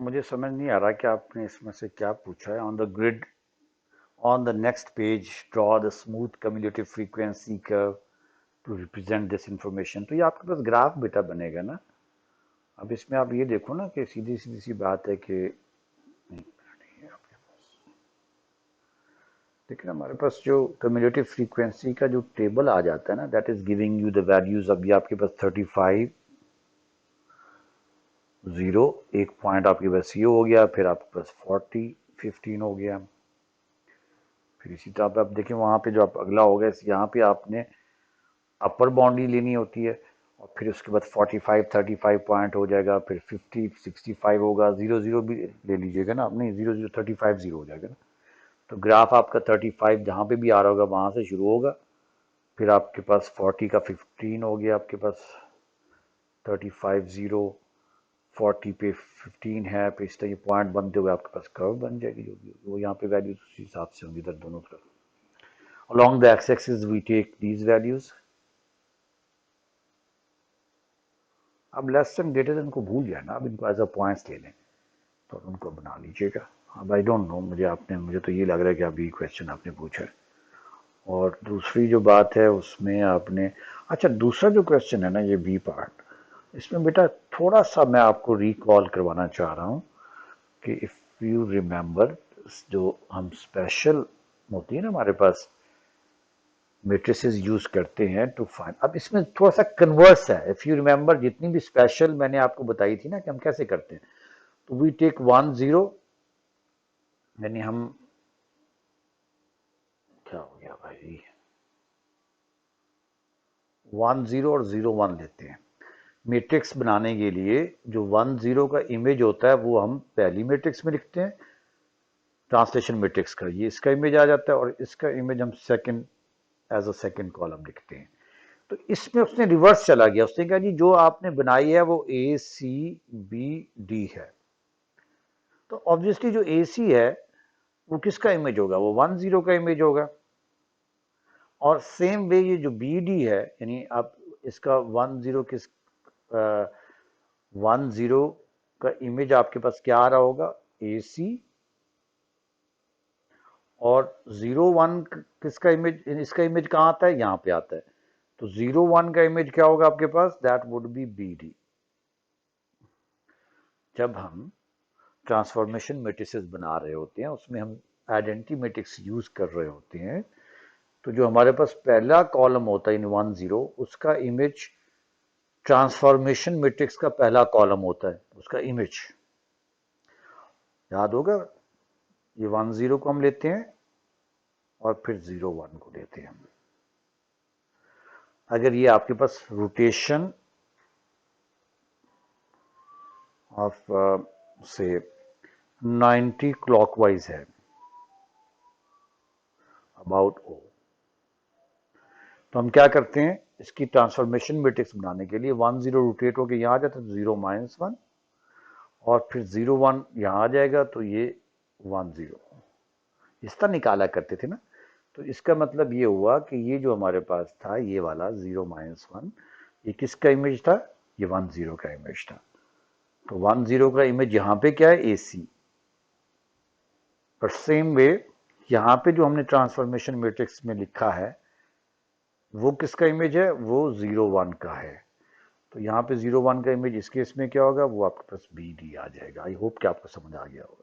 मुझे समझ नहीं आ रहा कि आपने इसमें से क्या पूछा है। On the grid on the next page draw the smooth cumulative frequency curve to represent this information. तो ये आपके पास ग्राफ बेटा बनेगा ना। अब इसमें आप ये देखो ना कि सीधी सीधी सी बात है कि नहीं, आपके पास देखिए हमारे पास जो कम्युलेटिव फ्रीक्वेंसी का जो टेबल आ जाता है ना, that is giving you the values. अभी आपके पास 35 0 एक पॉइंट आपके पास ये हो गया, फिर आपके पास 40 15 हो गया। फिर इसी तरह पे आप देखें वहां पे जो आप अगला होगा, यहाँ पे आपने अपर बाउंड्री लेनी होती है, और फिर उसके बाद 45 35 पॉइंट हो जाएगा, फिर 50 65 होगा, 0 0 भी ले लीजिएगा ना, नहीं 0 0 35 0 हो जाएगा ना। तो ग्राफ आपका 35 जहाँ पे भी आ रहा होगा वहां से शुरू होगा, फिर आपके पास 40 का 15 हो गया, आपके पास 35 0 40 पे 15 है, फिर इस तरह ये पॉइंट बनते हुए आपके पास कर्व बन जाएगी, जो भी वो यहाँ पे वैल्यूज उसी हिसाब से होंगी इधर दोनों तरफ। Along the x-axis we take these values। अब लेस एंड ग्रेटर देन को भूल जाए ना, अब इनको एज अ पॉइंट्स ले लें, तो उनको बना लीजिएगा। अब आई डोंट नो, मुझे तो ये लग रहा है कि अभी क्वेश्चन आपने पूछा है। और दूसरी जो बात है उसमें आपने, अच्छा दूसरा जो क्वेश्चन है ना ये बी पार्ट, इसमें बेटा थोड़ा सा मैं आपको रिकॉल करवाना चाह रहा हूँ कि इफ़ यू रिमेंबर, जो हम स्पेशल होती है ना हमारे पास मेट्रिसेस यूज करते हैं टू फाइंड, अब इसमें थोड़ा सा कन्वर्स है। इफ यू रिमेंबर जितनी भी स्पेशल मैंने आपको बताई थी ना कि हम कैसे करते हैं, तो वी टेक 1 0, यानी हम, क्या हो गया भाई, 1 0 और 0 1 लेते हैं। मैट्रिक्स बनाने के लिए जो 1 0 का इमेज होता है वो हम पहली मैट्रिक्स में लिखते हैं, ट्रांसलेशन मैट्रिक्स का ये इसका इमेज आ जाता है, और इसका इमेज हम second as a second column लिखते हैं। तो इसमें उसने रिवर्स चला गया, उसने कहा जी जो आपने बनाई है वो ए सी बी डी है। तो ऑब्वियसली जो ए सी है वो किसका इमेज होगा, वो 1 0 का इमेज होगा। और सेम वे ये जो बी डी है, यानी आप इसका 1 0 किस 1 0 का इमेज आपके पास क्या आ रहा होगा, ए सी। और 0 1 किसका इमेज, इसका इमेज कहाँ आता है, यहाँ पे आता है। तो 0 1 का इमेज क्या होगा आपके पास, that would be B D. जब हम ट्रांसफॉर्मेशन मैट्रिसेस बना रहे होते हैं उसमें हम आइडेंटिटी मैट्रिक्स यूज कर रहे होते हैं, तो जो हमारे पास पहला कॉलम होता है इन 1 0, उसका इमेज ट्रांसफॉर्मेशन मैट्रिक्स का पहला कॉलम होता है, उसका इमेज याद होगा। ये 1 0 को हम लेते हैं और फिर 0 1 को लेते हैं। अगर ये आपके पास रोटेशन ऑफ से 90 क्लॉकवाइज है अबाउट ओ, तो हम क्या करते हैं, इसकी ट्रांसफॉर्मेशन मैट्रिक्स बनाने के लिए 1 0 रोटेट होकर यहाँ आ जाता है तो 0 -1, और फिर 0 1 यहाँ आ जाएगा तो ये 1 0 इस तरह निकाला करते थे ना। तो इसका मतलब ये हुआ कि ये जो हमारे पास था ये वाला 0 -1, ये किसका इमेज था, ये 1 0 का इमेज था। तो 1 0 का इमेज यहाँ पे क्या है, ए सी। और सेम वे यहाँ पे जो हमने ट्रांसफॉर्मेशन मैट्रिक्स में लिखा है वो किसका इमेज है, वो 0 1 का है। तो यहाँ पे 0 1 का इमेज इस केस में क्या होगा, वो आपके पास बी डी आ जाएगा। आई होप कि आपको समझ आ गया होगा।